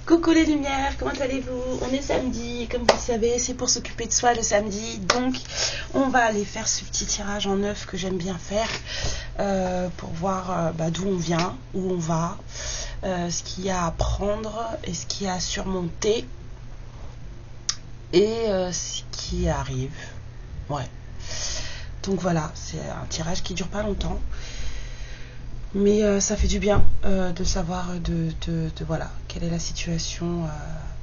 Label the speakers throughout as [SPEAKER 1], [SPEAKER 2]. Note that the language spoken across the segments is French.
[SPEAKER 1] Coucou les lumières, comment allez-vous? On est samedi, comme vous le savez, c'est pour s'occuper de soi le samedi. Donc on va aller faire ce petit tirage en neuf que j'aime bien faire pour voir d'où on vient, où on va, ce qu'il y a à prendre et ce qu'il y a à surmonter et ce qui arrive. Ouais. Donc voilà, c'est un tirage qui dure pas longtemps. Mais ça fait du bien de savoir voilà, quelle est la situation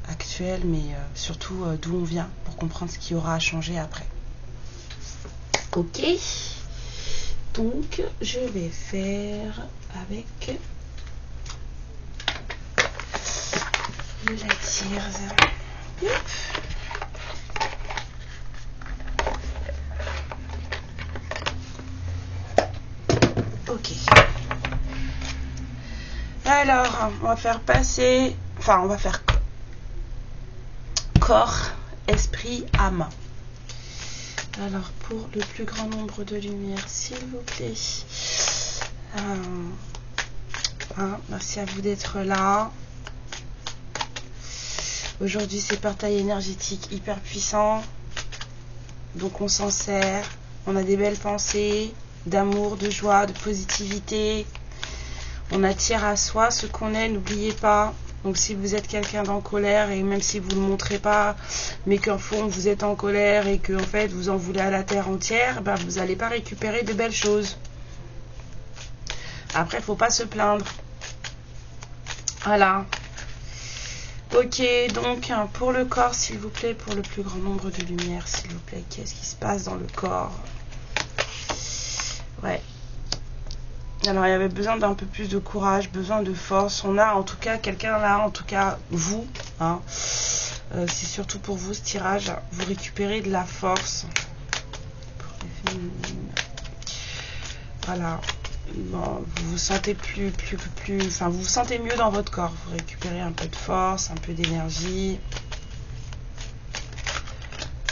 [SPEAKER 1] actuelle, mais surtout d'où on vient pour comprendre ce qu'il y aura à changer après. Ok, donc je vais faire avec la tierce. Ok. Alors, on va faire passer, on va faire corps, esprit, âme. Alors, pour le plus grand nombre de lumières, s'il vous plaît. Merci à vous d'être là. Aujourd'hui, c'est portail énergétique hyper puissant. Donc, on s'en sert. On a des belles pensées, d'amour, de joie, de positivité. On attire à soi ce qu'on est, n'oubliez pas. Donc si vous êtes quelqu'un d'en colère, et même si vous ne le montrez pas, mais qu'en fond vous êtes en colère et que en fait vous en voulez à la terre entière, vous n'allez pas récupérer de belles choses. Après, il ne faut pas se plaindre. Voilà. Ok, donc pour le corps, s'il vous plaît, pour le plus grand nombre de lumières, s'il vous plaît, qu'est-ce qui se passe dans le corps? Ouais. Alors il y avait besoin d'un peu plus de courage, besoin de force. On a en tout cas quelqu'un là, en tout cas vous, c'est surtout pour vous ce tirage. Vous récupérez de la force. Voilà. Bon, vous vous sentez vous vous sentez mieux dans votre corps. Vous récupérez un peu de force, un peu d'énergie.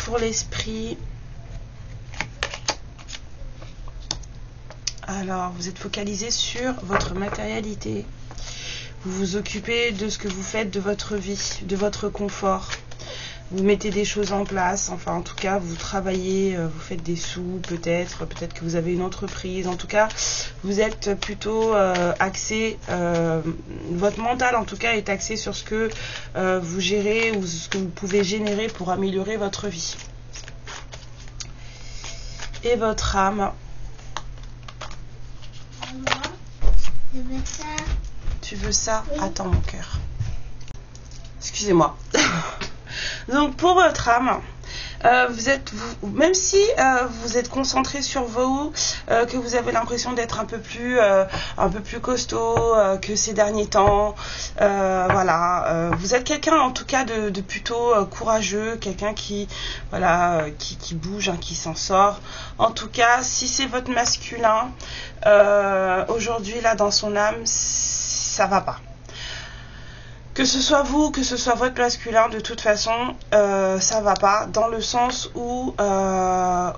[SPEAKER 1] Pour l'esprit. Alors, vous êtes focalisé sur votre matérialité. Vous vous occupez de ce que vous faites de votre vie, de votre confort. Vous mettez des choses en place. Enfin, en tout cas, vous travaillez, vous faites des sous, peut-être que vous avez une entreprise. En tout cas, vous êtes plutôt axé, votre mental, en tout cas, est axé sur ce que vous gérez ou ce que vous pouvez générer pour améliorer votre vie. Et votre âme.
[SPEAKER 2] Je veux ça.
[SPEAKER 1] Tu veux ça?
[SPEAKER 2] Oui.
[SPEAKER 1] Attends, mon cœur. Excusez-moi. Donc, pour votre âme, même si vous êtes concentré sur vous, que vous avez l'impression d'être un peu plus costaud que ces derniers temps, voilà, vous êtes quelqu'un en tout cas de plutôt courageux, quelqu'un qui bouge, qui s'en sort. En tout cas, si c'est votre masculin, aujourd'hui là dans son âme, ça va pas. Que ce soit vous, que ce soit votre masculin, de toute façon, ça va pas. Dans le sens où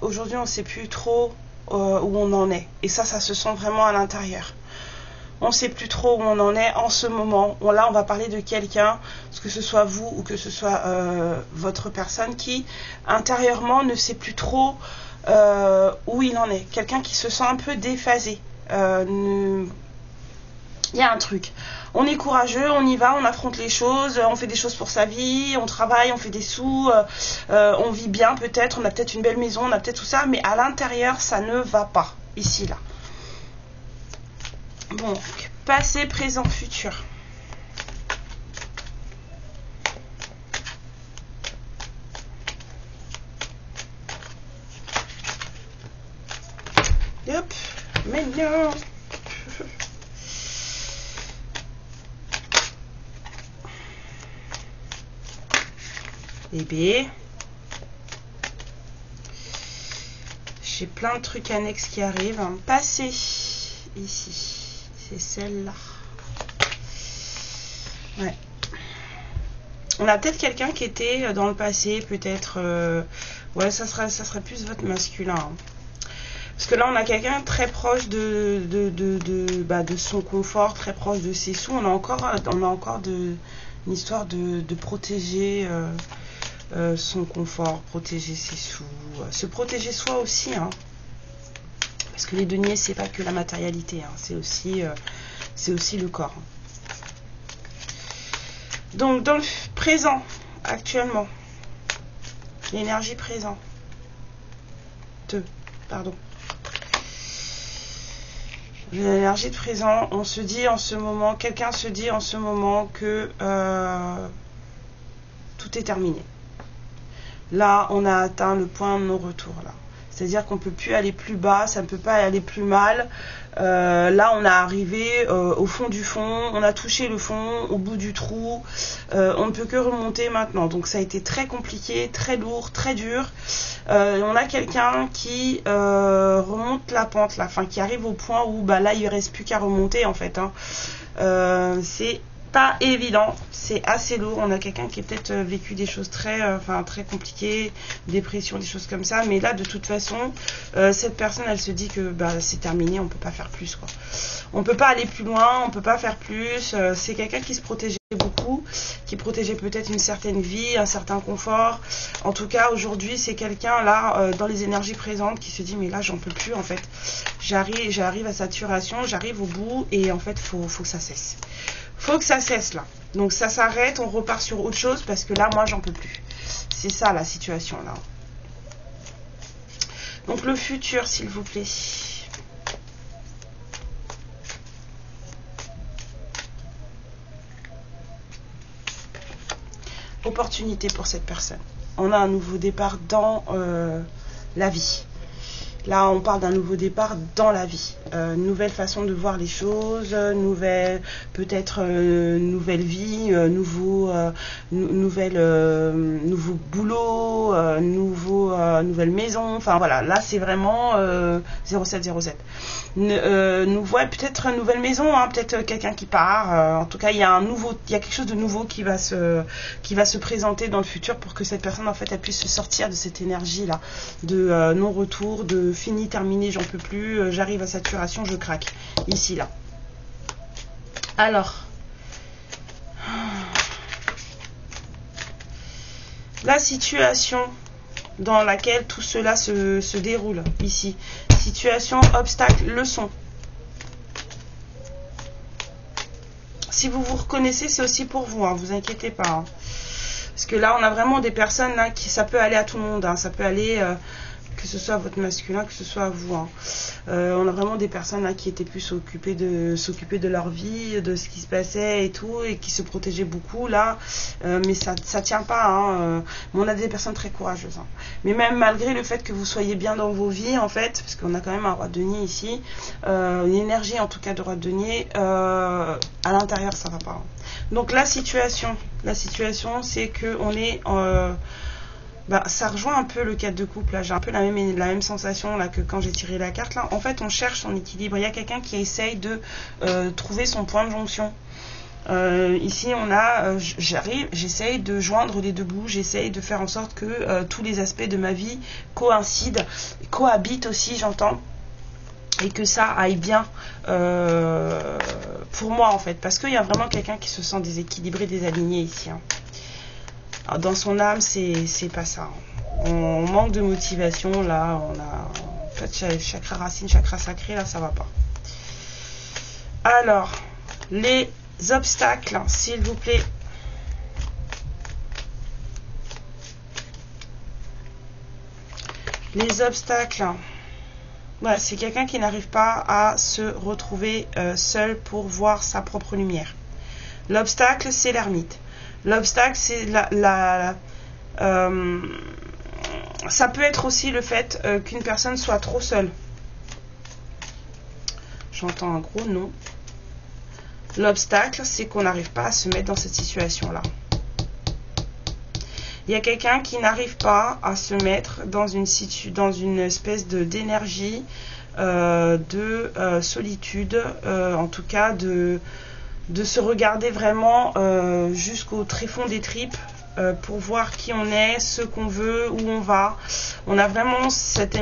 [SPEAKER 1] aujourd'hui on ne sait plus trop où on en est. Et ça se sent vraiment à l'intérieur. On ne sait plus trop où on en est en ce moment. Là, on va parler de quelqu'un, que ce soit vous ou que ce soit votre personne qui, intérieurement, ne sait plus trop où il en est. Quelqu'un qui se sent un peu déphasé. Il y a un truc. On est courageux, on y va, on affronte les choses, on fait des choses pour sa vie, on travaille, on fait des sous, on vit bien peut-être, on a peut-être une belle maison, on a peut-être tout ça, mais à l'intérieur, ça ne va pas, ici, là. Bon, passé, présent, futur. Hop, maintenant. Bébé. J'ai plein de trucs annexes qui arrivent. Passé, ici. C'est celle-là. Ouais. On a peut-être quelqu'un qui était dans le passé, peut-être... ouais, ça serait plus votre masculin. Parce que là, on a quelqu'un très proche de son confort, très proche de ses sous. On a encore une histoire de protéger son confort, protéger ses sous, se protéger soi aussi. Hein. Parce que les deniers, c'est pas que la matérialité, hein, c'est aussi le corps. Donc, dans le présent, actuellement, l'énergie présente, pardon. L'énergie de présent, on se dit en ce moment, quelqu'un se dit en ce moment que tout est terminé. Là, on a atteint le point de non-retour. Là, c'est-à-dire qu'on ne peut plus aller plus bas, ça ne peut pas aller plus mal. Là, on est arrivé au fond du fond, on a touché le fond, au bout du trou. On ne peut que remonter maintenant. Donc, ça a été très compliqué, très lourd, très dur. On a quelqu'un qui remonte la pente, là, enfin, qui arrive au point où là, il ne reste plus qu'à remonter, en fait. Hein. C'est pas évident, c'est assez lourd. On a quelqu'un qui a peut-être vécu des choses très compliquées, dépression, des choses comme ça. Mais là, de toute façon, cette personne, elle se dit que c'est terminé, on peut pas faire plus, quoi. On peut pas aller plus loin, on peut pas faire plus. C'est quelqu'un qui se protégeait beaucoup, qui protégeait peut-être une certaine vie, un certain confort. En tout cas, aujourd'hui, c'est quelqu'un là, dans les énergies présentes, qui se dit mais là, j'en peux plus, en fait. J'arrive à saturation, j'arrive au bout, et en fait, faut que ça cesse. Faut que ça cesse là. Donc ça s'arrête, on repart sur autre chose parce que là, moi, j'en peux plus. C'est ça la situation là. Donc le futur, s'il vous plaît. Opportunité pour cette personne. On a un nouveau départ dans la vie. Là, on parle d'un nouveau départ dans la vie. Nouvelle façon de voir les choses, nouvelle vie, nouveau boulot, nouvelle maison. Enfin voilà, là c'est vraiment 0707. Nous voit peut-être une nouvelle maison, hein, peut-être quelqu'un qui part. En tout cas, il y a quelque chose de nouveau qui va se présenter dans le futur pour que cette personne en fait elle puisse se sortir de cette énergie là de non-retour, de fini, terminé, j'en peux plus, j'arrive à saturation, je craque. Ici, là. Alors, la situation dans laquelle tout cela se déroule, ici. Situation, obstacle, leçon. Si vous vous reconnaissez, c'est aussi pour vous, hein, vous inquiétez pas. Hein. Parce que là, on a vraiment des personnes là, ça peut aller à tout le monde, hein, ça peut aller... que ce soit votre masculin, que ce soit à vous. Hein. On a vraiment des personnes là, qui étaient plus occupées de leur vie, de ce qui se passait et tout, et qui se protégeaient beaucoup là. Mais ça tient pas. Hein. On a des personnes très courageuses. Hein. Mais même malgré le fait que vous soyez bien dans vos vies, en fait, parce qu'on a quand même un roi de denier ici, une énergie en tout cas de roi de denier, à l'intérieur ça va pas. Hein. Donc la situation, c'est que on est ça rejoint un peu le cadre de couple. Là, j'ai un peu la même sensation là que quand j'ai tiré la carte. Là, en fait, on cherche son équilibre. Il y a quelqu'un qui essaye de trouver son point de jonction. Ici, on a, j'essaye de joindre les deux bouts. J'essaye de faire en sorte que tous les aspects de ma vie cohabitent aussi, j'entends. Et que ça aille bien pour moi, en fait. Parce qu'il y a vraiment quelqu'un qui se sent déséquilibré, désaligné ici. Hein. Alors, dans son âme, c'est pas ça. On manque de motivation, là. On a peut-être chakra racine, chakra sacré, là, ça va pas. Alors, les obstacles, s'il vous plaît. Les obstacles. Voilà, c'est quelqu'un qui n'arrive pas à se retrouver seul pour voir sa propre lumière. L'obstacle, c'est l'ermite. L'obstacle, c'est ça peut être aussi le fait qu'une personne soit trop seule. J'entends un gros non. L'obstacle, c'est qu'on n'arrive pas à se mettre dans cette situation-là. Il y a quelqu'un qui n'arrive pas à se mettre dans une espèce d'énergie, de solitude, en tout cas de se regarder vraiment jusqu'au tréfonds des tripes pour voir qui on est, ce qu'on veut, où on va. On a vraiment cette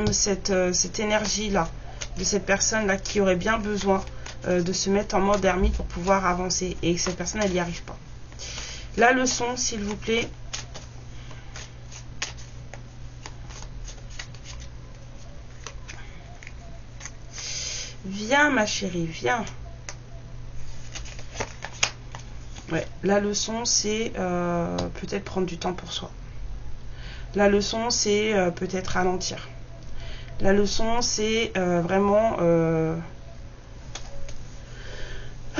[SPEAKER 1] énergie-là, de cette personne-là qui aurait bien besoin de se mettre en mode ermite pour pouvoir avancer. Et que cette personne, elle n'y arrive pas. La leçon, s'il vous plaît. Viens, ma chérie, viens. Ouais, la leçon, c'est peut-être prendre du temps pour soi. La leçon, c'est peut-être ralentir. La leçon, c'est vraiment...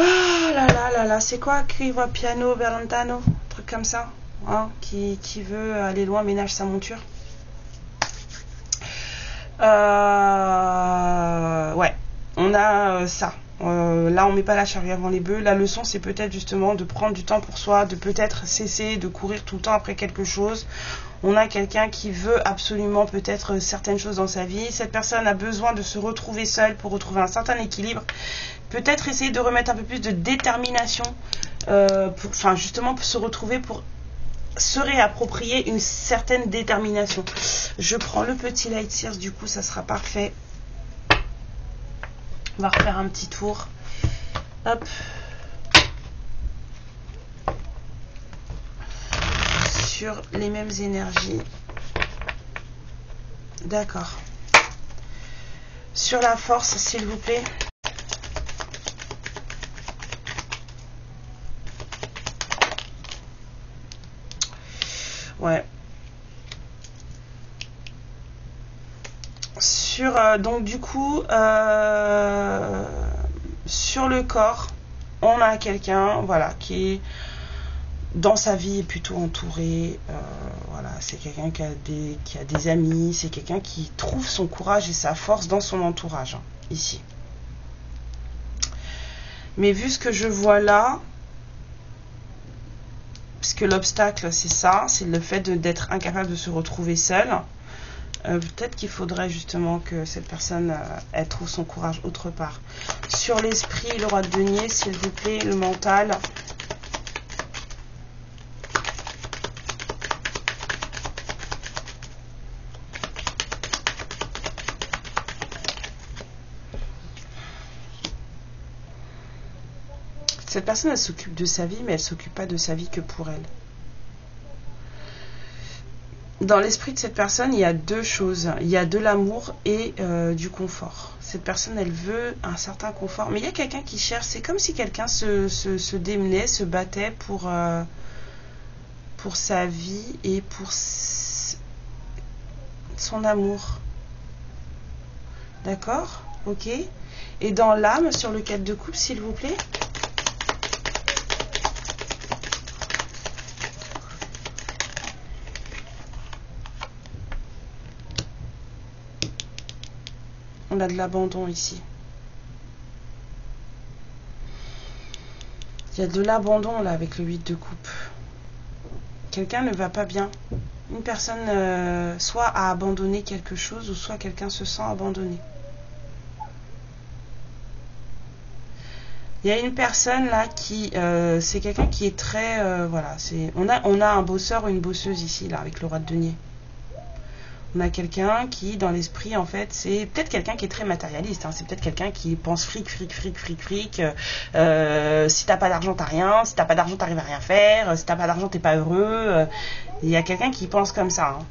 [SPEAKER 1] Ah là là là là, c'est quoi qui voit piano, Berlantano, un truc comme ça, hein, qui veut aller loin, ménage sa monture. Ouais, on a ça. Là, on met pas la charrue avant les bœufs. La leçon, c'est peut-être justement de prendre du temps pour soi, de peut-être cesser de courir tout le temps après quelque chose. On a quelqu'un qui veut absolument peut-être certaines choses dans sa vie. Cette personne a besoin de se retrouver seule pour retrouver un certain équilibre. Peut-être essayer de remettre un peu plus de détermination, justement pour se retrouver, pour se réapproprier une certaine détermination. Je prends le petit light sears, du coup ça sera parfait. On va refaire un petit tour. Hop. Sur les mêmes énergies. D'accord. Sur la force, s'il vous plaît. Ouais. Donc du coup, sur le corps, on a quelqu'un, voilà, qui est dans sa vie est plutôt entouré. Voilà, c'est quelqu'un qui a des amis, c'est quelqu'un qui trouve son courage et sa force dans son entourage, hein, ici. Mais vu ce que je vois là, parce que l'obstacle c'est ça, c'est le fait d'être incapable de se retrouver seul. Peut-être qu'il faudrait justement que cette personne elle trouve son courage autre part. Sur l'esprit, le roi de denier, s'il vous plaît, le mental. Cette personne, elle s'occupe de sa vie, mais elle ne s'occupe pas de sa vie que pour elle. Dans l'esprit de cette personne, il y a deux choses. Il y a de l'amour et du confort. Cette personne, elle veut un certain confort. Mais il y a quelqu'un qui cherche. C'est comme si quelqu'un se démenait, se battait pour sa vie et pour son amour. D'accord? Ok? Et dans l'âme, sur le 4 de coupe, s'il vous plaît. On a de l'abandon ici. Il y a de l'abandon là avec le 8 de coupe. Quelqu'un ne va pas bien. Une personne soit a abandonné quelque chose ou soit quelqu'un se sent abandonné. Il y a une personne là qui c'est quelqu'un qui est très voilà, on a un bosseur ou une bosseuse ici là avec le roi de denier. On a quelqu'un qui, dans l'esprit, en fait, c'est peut-être quelqu'un qui est très matérialiste. Hein. C'est peut-être quelqu'un qui pense fric. Si t'as pas d'argent, t'as rien. Si t'as pas d'argent, t'arrives à rien faire. Si t'as pas d'argent, t'es pas heureux. Il y a quelqu'un qui pense comme ça. Hein.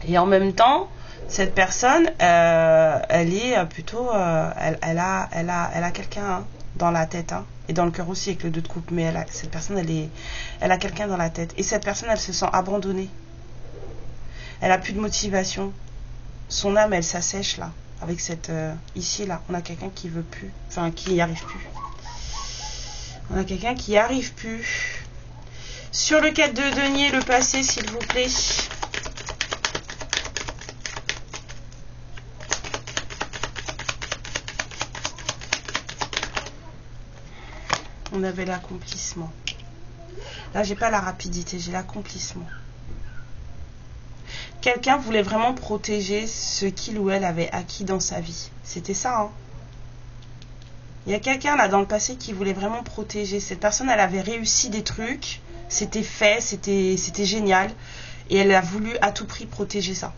[SPEAKER 1] Et en même temps, cette personne, elle est plutôt, elle a quelqu'un hein, dans la tête. Hein. Et dans le cœur aussi avec le 2 de coupe. Mais cette personne, elle a quelqu'un dans la tête. Et cette personne, elle se sent abandonnée. Elle a plus de motivation. Son âme, elle s'assèche là. Avec cette... ici, là, on a quelqu'un qui veut plus. Enfin, qui n'y arrive plus. On a quelqu'un qui n'y arrive plus. Sur le 4 de denier, le passé, s'il vous plaît. On avait l'accomplissement. Là, j'ai pas la rapidité, j'ai l'accomplissement. Quelqu'un voulait vraiment protéger ce qu'il ou elle avait acquis dans sa vie. C'était ça, hein. Il y a quelqu'un là dans le passé qui voulait vraiment protéger. Cette personne, elle avait réussi des trucs C'était fait, c'était génial. Et elle a voulu à tout prix protéger ça.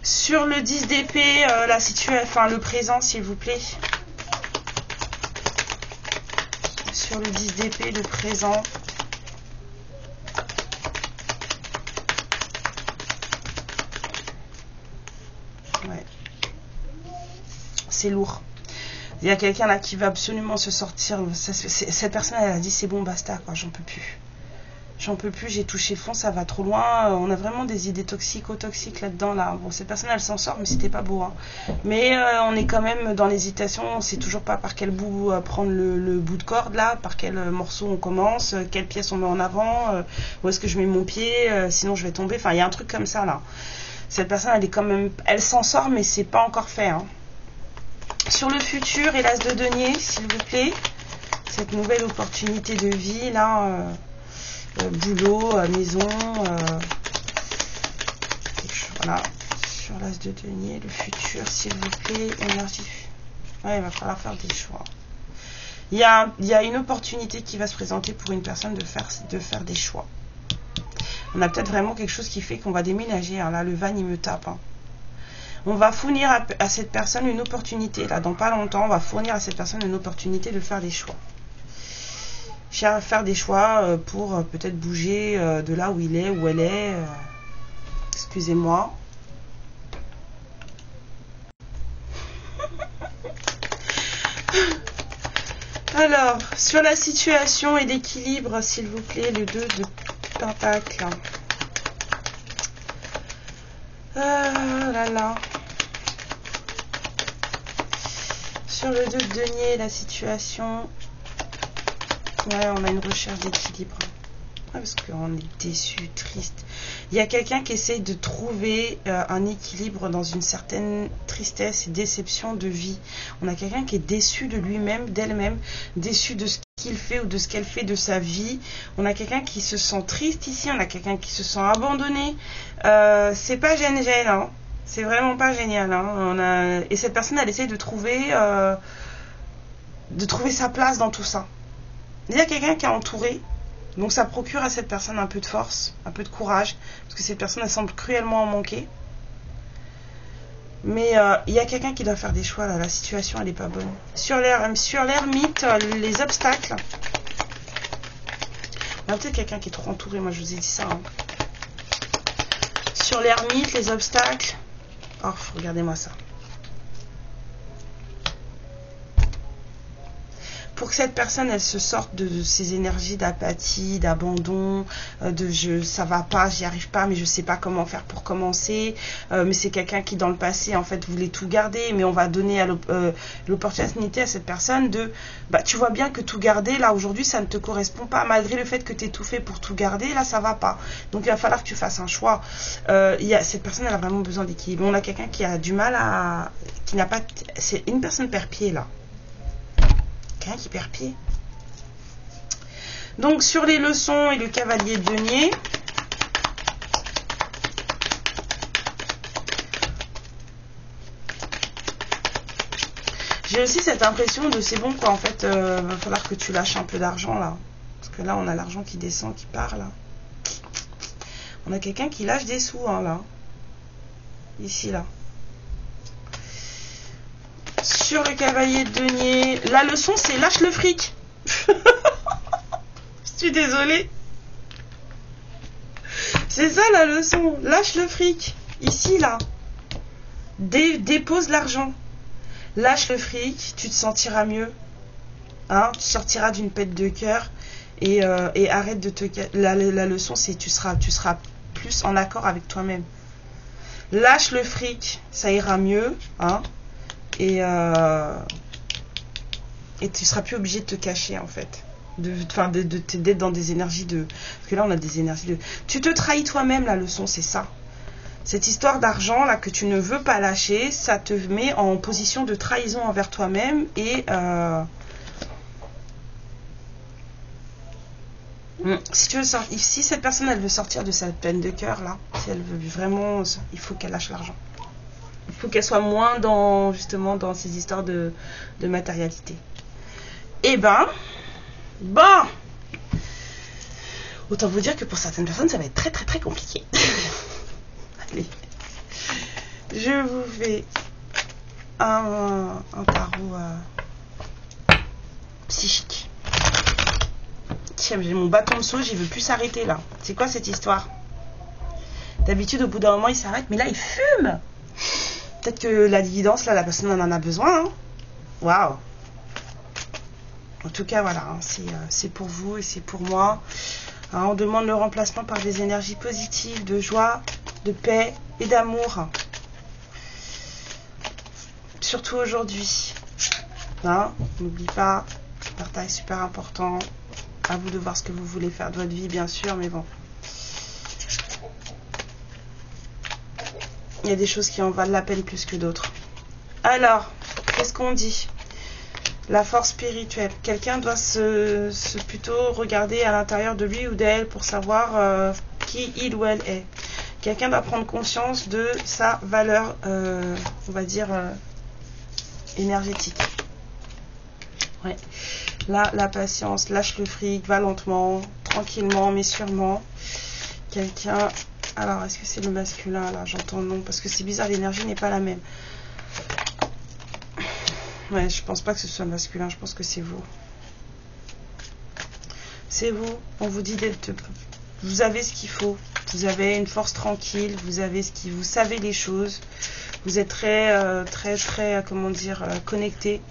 [SPEAKER 1] Sur le 10 d'épée, la situation, enfin le présent, s'il vous plaît. Sur le 10 d'épée, le présent. Ouais. C'est lourd. Il y a quelqu'un là qui va absolument se sortir. Cette personne, elle a dit c'est bon, basta, quoi, j'en peux plus. J'en peux plus, j'ai touché le fond, ça va trop loin. On a vraiment des idées toxiques là-dedans. Là. Bon, cette personne, elle s'en sort, mais c'était pas beau. Hein. Mais on est quand même dans l'hésitation. On sait toujours pas par quel bout prendre le bout de corde, là, par quel morceau on commence, quelle pièce on met en avant, où est-ce que je mets mon pied, sinon je vais tomber. Enfin, il y a un truc comme ça, là. Cette personne, elle est quand même... Elle s'en sort, mais c'est pas encore fait. Hein. Sur le futur et l'as de denier, s'il vous plaît. Cette nouvelle opportunité de vie, là... boulot, maison, voilà, sur l'as de denier, le futur, s'il vous plaît, énergie. Ouais, il va falloir faire des choix. Il y a une opportunité qui va se présenter pour une personne de faire des choix. On a peut-être vraiment quelque chose qui fait qu'on va déménager. Hein. Là, le van, il me tape. Hein. On va fournir à cette personne une opportunité. Là, dans pas longtemps, on va fournir à cette personne une opportunité de faire des choix. Faire des choix pour peut-être bouger de là où il est, où elle est. Excusez-moi. Alors, sur la situation et l'équilibre, s'il vous plaît, le 2 de Pentacle. Là là. Sur le 2 de denier, la situation... Ouais, on a une recherche d'équilibre. Ouais, parce qu'on est déçu, triste. Il y a quelqu'un qui essaye de trouver un équilibre dans une certaine tristesse et déception de vie. On a quelqu'un qui est déçu de lui-même, d'elle-même, déçu de ce qu'il fait ou de ce qu'elle fait de sa vie. On a quelqu'un qui se sent triste ici, on a quelqu'un qui se sent abandonné. C'est pas génial, hein. C'est vraiment pas génial. Hein. Et cette personne, elle essaye de trouver sa place dans tout ça. Il y a quelqu'un qui est entouré, donc ça procure à cette personne un peu de force, un peu de courage, parce que cette personne, elle semble cruellement en manquer. Mais il y a quelqu'un qui doit faire des choix, là, la situation, elle n'est pas bonne. Sur l'ermite, les obstacles. Il y a peut-être quelqu'un qui est trop entouré, moi je vous ai dit ça. Hein. Sur l'ermite, les obstacles. Oh, regardez-moi ça. Pour que cette personne, elle se sorte de ces énergies d'apathie, d'abandon, ça va pas, j'y arrive pas, mais je sais pas comment faire pour commencer. Mais c'est quelqu'un qui, dans le passé, en fait, voulait tout garder, mais on va donner l'opportunité à cette personne de, tu vois bien que tout garder, là, aujourd'hui, ça ne te correspond pas, malgré le fait que tu aies tout fait pour tout garder, là, ça va pas. Donc, il va falloir que tu fasses un choix. Cette personne, elle a vraiment besoin d'équilibre. On a quelqu'un qui a du mal qui n'a pas, c'est une personne perd-pied, là. Qui perd pied. Donc sur les leçons et le cavalier de denier, j'ai aussi cette impression de c'est bon quoi, en fait va falloir que tu lâches un peu d'argent là, parce que là on a l'argent qui descend, qui part là. On a quelqu'un qui lâche des sous hein, là, ici là. Sur le cavalier de denier, la leçon c'est lâche le fric. Je suis désolée. C'est ça la leçon, lâche le fric. Ici là, dépose l'argent. Lâche le fric, tu te sentiras mieux. Hein, tu sortiras d'une pète de cœur et arrête de te... La leçon c'est tu seras plus en accord avec toi-même. Lâche le fric, ça ira mieux. Hein. Et tu seras plus obligé de te cacher en fait, d'être dans des énergies de, parce que là on a des énergies de, tu te trahis toi-même, la leçon c'est ça, cette histoire d'argent là que tu ne veux pas lâcher, ça te met en position de trahison envers toi-même et si tu veux sortir, si cette personne elle veut sortir de cette peine de cœur là, si elle veut vraiment, il faut qu'elle lâche l'argent. Il faut qu'elle soit moins justement dans ces histoires de matérialité. Eh ben, bon, autant vous dire que pour certaines personnes, ça va être très très très compliqué. Allez, je vous fais un tarot psychique. Tiens, j'ai mon bâton de sauge, il veut plus s'arrêter là. C'est quoi cette histoire? D'habitude, au bout d'un moment, il s'arrête, mais là, il fume. Peut-être que la guidance, là, la personne en a besoin. Hein. Waouh. En tout cas, voilà, hein, c'est pour vous et c'est pour moi. Hein, on demande le remplacement par des énergies positives, de joie, de paix et d'amour. Surtout aujourd'hui. Hein, n'oublie pas, le partage est super important. À vous de voir ce que vous voulez faire de votre vie, bien sûr, mais bon. Il y a des choses qui en valent la peine plus que d'autres. Alors, qu'est-ce qu'on dit? La force spirituelle. Quelqu'un doit plutôt regarder à l'intérieur de lui ou d'elle pour savoir qui il ou elle est. Quelqu'un doit prendre conscience de sa valeur, on va dire, énergétique. Ouais. Là, la patience, lâche le fric, va lentement, tranquillement, mais sûrement. Quelqu'un... Alors, est-ce que c'est le masculin, là? J'entends non, parce que c'est bizarre, l'énergie n'est pas la même. Ouais, je pense pas que ce soit masculin, je pense que c'est vous. C'est vous. On vous dit d'être... Vous avez ce qu'il faut. Vous avez une force tranquille, vous avez ce qui... Vous savez les choses. Vous êtes très, comment dire, connecté.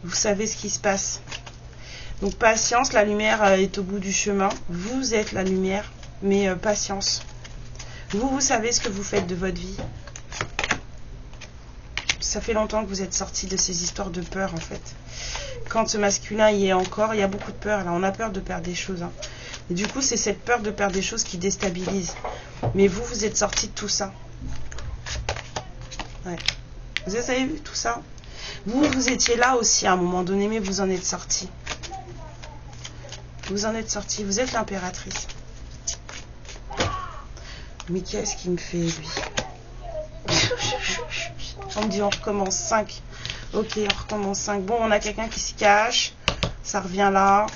[SPEAKER 1] Vous savez ce qui se passe. Donc, patience, la lumière est au bout du chemin. Vous êtes la lumière, mais patience. Vous savez ce que vous faites de votre vie. Ça fait longtemps que vous êtes sortis de ces histoires de peur, en fait. Quand ce masculin y est encore, il y a beaucoup de peur, là. On a peur de perdre des choses. Hein. Et du coup, c'est cette peur de perdre des choses qui déstabilise. Mais vous êtes sortis de tout ça. Ouais. Vous avez vu tout ça? Vous étiez là aussi à un moment donné, mais vous en êtes sortis. Vous en êtes sortis. Vous êtes l'impératrice. Mais qu'est-ce qu'il me fait, lui? On me dit on recommence 5. Ok, on recommence 5. Bon, on a quelqu'un qui se cache. Ça revient là.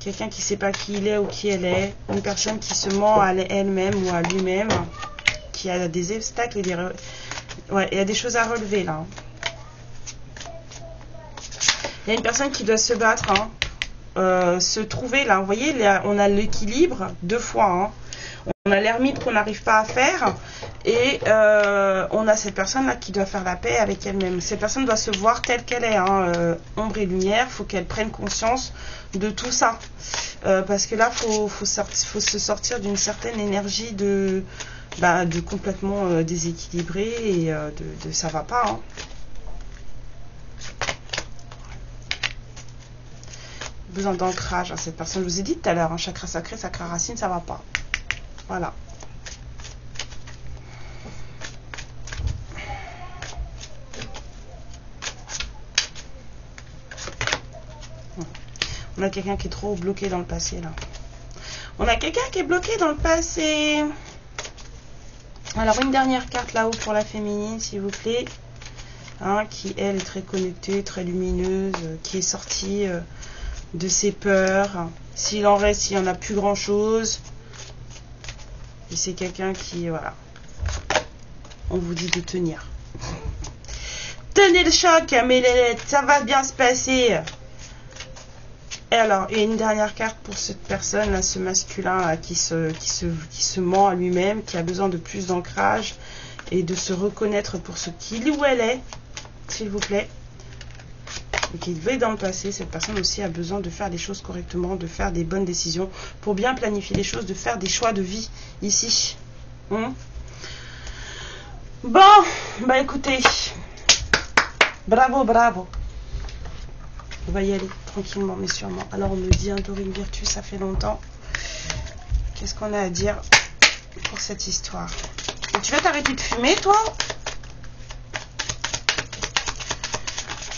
[SPEAKER 1] Quelqu'un qui ne sait pas qui il est ou qui elle est. Une personne qui se ment à elle-même ou à lui-même. Qui a des obstacles et des... Ouais, il y a des choses à relever là. Il y a une personne qui doit se battre. Hein. Se trouver là. Vous voyez, là, on a l'équilibre 2 fois. Hein. On a l'ermite qu'on n'arrive pas à faire et on a cette personne-là qui doit faire la paix avec elle-même. Cette personne doit se voir telle qu'elle est, hein, ombre et lumière. Il faut qu'elle prenne conscience de tout ça. Parce que là, faut se sortir d'une certaine énergie de complètement déséquilibrée et de ça va pas. Hein. Besoin d'ancrage à cette personne. Je vous ai dit tout à l'heure, hein, chakra sacré, chakra racine, ça va pas. Voilà. On a quelqu'un qui est trop bloqué dans le passé, là. On a quelqu'un qui est bloqué dans le passé. Alors, une dernière carte là-haut pour la féminine, s'il vous plaît. Hein, qui, elle, est très connectée, très lumineuse, qui est sortie de ses peurs. S'il en reste, il n'y en a plus grand-chose. Et c'est quelqu'un qui, voilà, on vous dit de tenir. Tenez le choc, mes lélettes, ça va bien se passer. Et alors, il y a une dernière carte pour cette personne, là, ce masculin là, qui se ment à lui-même, qui a besoin de plus d'ancrage et de se reconnaître pour ce qu'il ou elle est, s'il vous plaît. Et qui veut dans le passé, cette personne aussi a besoin de faire les choses correctement, de faire des bonnes décisions, pour bien planifier les choses, de faire des choix de vie ici. Bon, bah écoutez, bravo, bravo. On va y aller tranquillement, mais sûrement. Alors on me dit un Dorine Virtus, ça fait longtemps. Qu'est-ce qu'on a à dire pour cette histoire? Et tu vas t'arrêter de fumer, toi?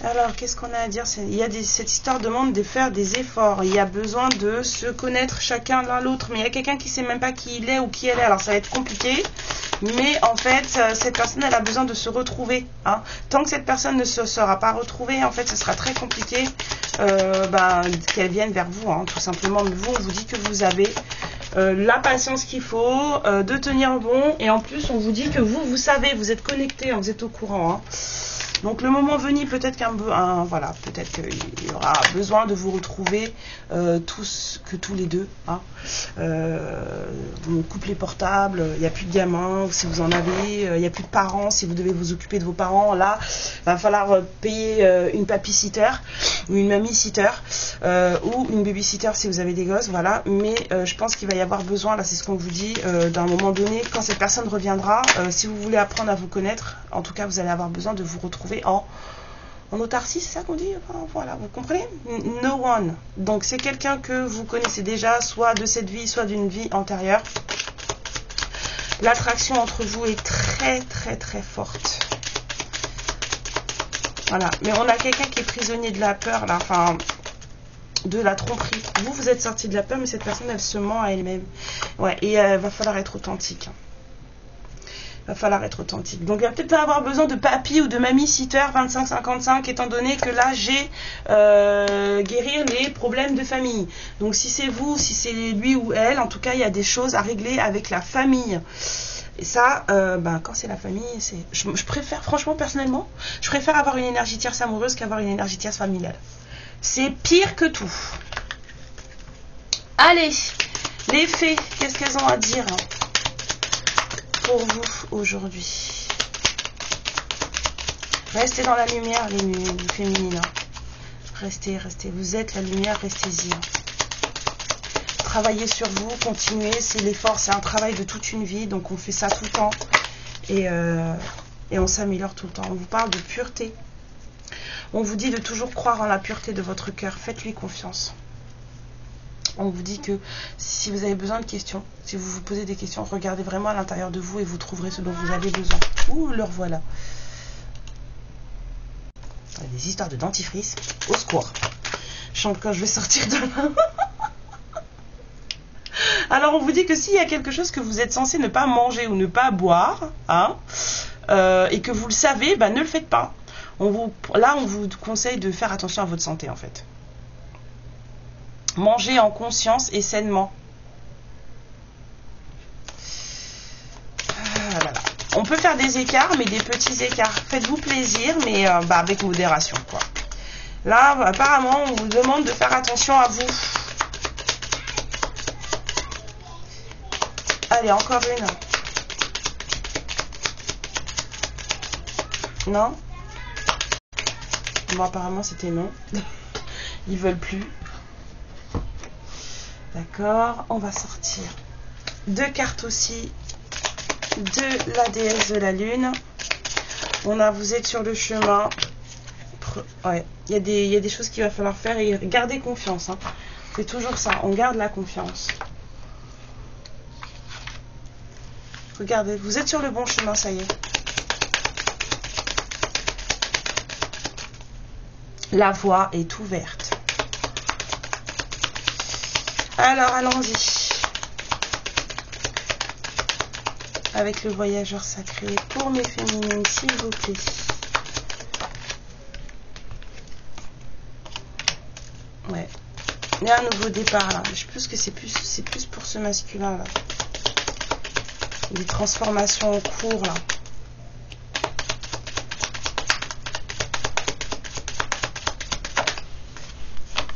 [SPEAKER 1] Alors, qu'est-ce qu'on a à dire? Cette histoire demande de faire des efforts. Il y a besoin de se connaître chacun l'un l'autre. Mais il y a quelqu'un qui ne sait même pas qui il est ou qui elle est. Alors, ça va être compliqué. Mais en fait, cette personne, elle a besoin de se retrouver. Hein. Tant que cette personne ne se sera pas retrouvée, en fait, ce sera très compliqué qu'elle vienne vers vous. Hein, tout simplement, vous, on vous dit que vous avez la patience qu'il faut, de tenir bon. Et en plus, on vous dit que vous savez, vous êtes connecté, hein, vous êtes au courant. Hein. Donc le moment venu, peut-être peut-être qu'il y aura besoin de vous retrouver tous les deux. Hein. On coupe les portables, il n'y a plus de gamins si vous en avez, il n'y a plus de parents si vous devez vous occuper de vos parents. Là, il va falloir payer une babysitter ou une mamie-sitter ou une babysitter si vous avez des gosses. Voilà. Mais je pense qu'il va y avoir besoin, là c'est ce qu'on vous dit, d'un moment donné, quand cette personne reviendra, si vous voulez apprendre à vous connaître, en tout cas vous allez avoir besoin de vous retrouver en autarcie, c'est ça qu'on dit? Enfin, voilà, vous comprenez? No one. Donc c'est quelqu'un que vous connaissez déjà, soit de cette vie, soit d'une vie antérieure. L'attraction entre vous est très très très forte. Voilà, mais on a quelqu'un qui est prisonnier de la peur, là, enfin, de la tromperie. Vous êtes sorti de la peur, mais cette personne, elle se ment à elle-même. Ouais, et va falloir être authentique. Va falloir être authentique. Donc, il va peut-être pas avoir besoin de papy ou de mamie-sitter 25-55, étant donné que là, j'ai guérir les problèmes de famille. Donc, si c'est vous, si c'est lui ou elle, en tout cas, il y a des choses à régler avec la famille. Et ça, quand c'est la famille, je préfère, franchement, personnellement, je préfère avoir une énergie tierce amoureuse qu'avoir une énergie tierce familiale. C'est pire que tout. Allez, les fées, qu'est-ce qu'elles ont à dire pour vous aujourd'hui? Restez dans la lumière, les féminines. Restez. Vous êtes la lumière, restez-y. Travaillez sur vous, continuez. C'est l'effort, c'est un travail de toute une vie. Donc on fait ça tout le temps. Et on s'améliore tout le temps. On vous parle de pureté. On vous dit de toujours croire en la pureté de votre cœur. Faites-lui confiance. On vous dit que si vous avez besoin de questions, si vous vous posez des questions, regardez vraiment à l'intérieur de vous et vous trouverez ce dont vous avez besoin. Ouh, le revoilà. Des histoires de dentifrice. Au secours. Je sens que quand je vais sortir de là. Alors, on vous dit que s'il y a quelque chose que vous êtes censé ne pas manger ou ne pas boire, hein, et que vous le savez, ne le faites pas. Là, on vous conseille de faire attention à votre santé, en fait. Mangez en conscience et sainement. Voilà. On peut faire des écarts, mais des petits écarts. Faites-vous plaisir, mais avec modération, quoi. Là, apparemment, on vous demande de faire attention à vous. Allez, encore une. Non? Bon, apparemment, c'était non. Ils veulent plus. D'accord, on va sortir 2 cartes aussi de la déesse de la lune. Vous êtes sur le chemin. Ouais, il y a des choses qu'il va falloir faire et gardez confiance. Hein. C'est toujours ça, on garde la confiance. Regardez, vous êtes sur le bon chemin, ça y est. La voie est ouverte. Alors, allons-y. Avec le voyageur sacré pour mes féminines, s'il vous plaît. Ouais. Il y a un nouveau départ, là. Je pense que c'est plus pour ce masculin, là. Des transformations en cours, là.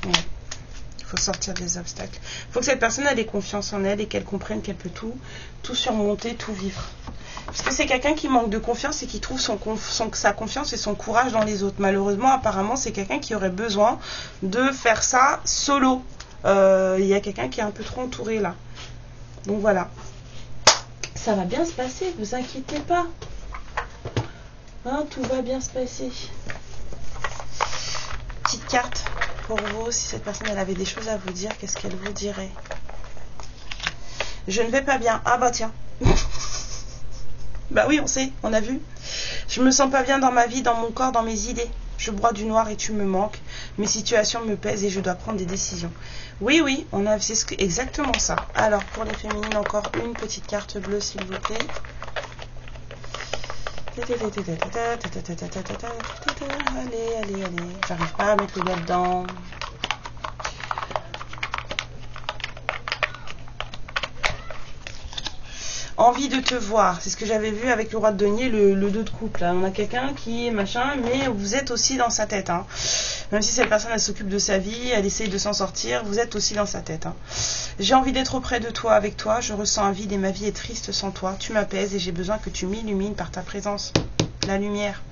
[SPEAKER 1] Ouais. Il faut sortir des obstacles. Il faut que cette personne ait confiance en elle et qu'elle comprenne qu'elle peut tout surmonter, tout vivre. Parce que c'est quelqu'un qui manque de confiance et qui trouve sa confiance et son courage dans les autres. Malheureusement, apparemment, c'est quelqu'un qui aurait besoin de faire ça solo. Il y a quelqu'un qui est un peu trop entouré là. Donc voilà. Ça va bien se passer, vous inquiétez pas. Hein, tout va bien se passer. Petite carte pour vous, si cette personne elle avait des choses à vous dire, qu'est-ce qu'elle vous dirait? Je ne vais pas bien. Ah bah tiens. Bah oui, on sait, on a vu. Je me sens pas bien dans ma vie, dans mon corps, dans mes idées. Je broie du noir et tu me manques. Mes situations me pèsent et je dois prendre des décisions. Oui, c'est exactement ça. Alors, pour les féminines, encore une petite carte bleue, s'il vous plaît. Allez, allez, allez. J'arrive pas à mettre le doigt dedans. Envie de te voir, c'est ce que j'avais vu avec le roi de denier, le 2 de coupe. Là. On a quelqu'un qui est machin, mais vous êtes aussi dans sa tête. Hein. Même si cette personne, elle s'occupe de sa vie, elle essaye de s'en sortir, vous êtes aussi dans sa tête. Hein. J'ai envie d'être auprès de toi, avec toi, je ressens un vide et ma vie est triste sans toi. Tu m'apaises et j'ai besoin que tu m'illumines par ta présence. La lumière.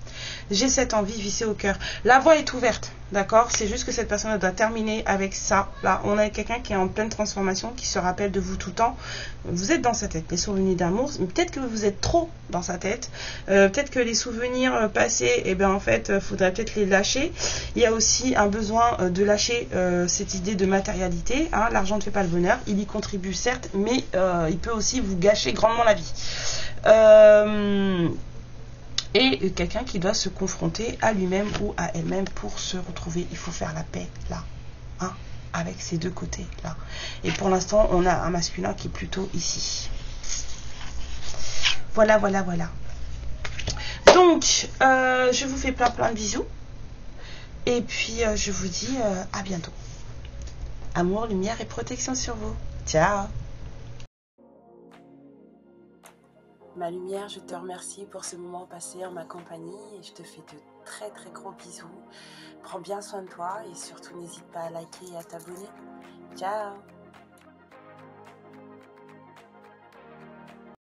[SPEAKER 1] J'ai cette envie vissée au cœur. La voie est ouverte, d'accord? C'est juste que cette personne doit terminer avec ça. Là, on a quelqu'un qui est en pleine transformation, qui se rappelle de vous tout le temps. Vous êtes dans sa tête. Les souvenirs d'amour, peut-être que vous êtes trop dans sa tête. Peut-être que les souvenirs passés, eh bien en fait, faudrait peut-être les lâcher. Il y a aussi un besoin de lâcher cette idée de matérialité. Hein. L'argent ne fait pas le bonheur. Il y contribue certes, mais il peut aussi vous gâcher grandement la vie. Et quelqu'un qui doit se confronter à lui-même ou à elle-même pour se retrouver. Il faut faire la paix là, hein, avec ces deux côtés là. Et pour l'instant, on a un masculin qui est plutôt ici. Voilà, voilà, voilà. Donc, je vous fais plein de bisous. Et puis, je vous dis à bientôt. Amour, lumière et protection sur vous. Ciao. Ma lumière, je te remercie pour ce moment passé en ma compagnie et je te fais de très gros bisous. Prends bien soin de toi et surtout n'hésite pas à liker et à t'abonner. Ciao!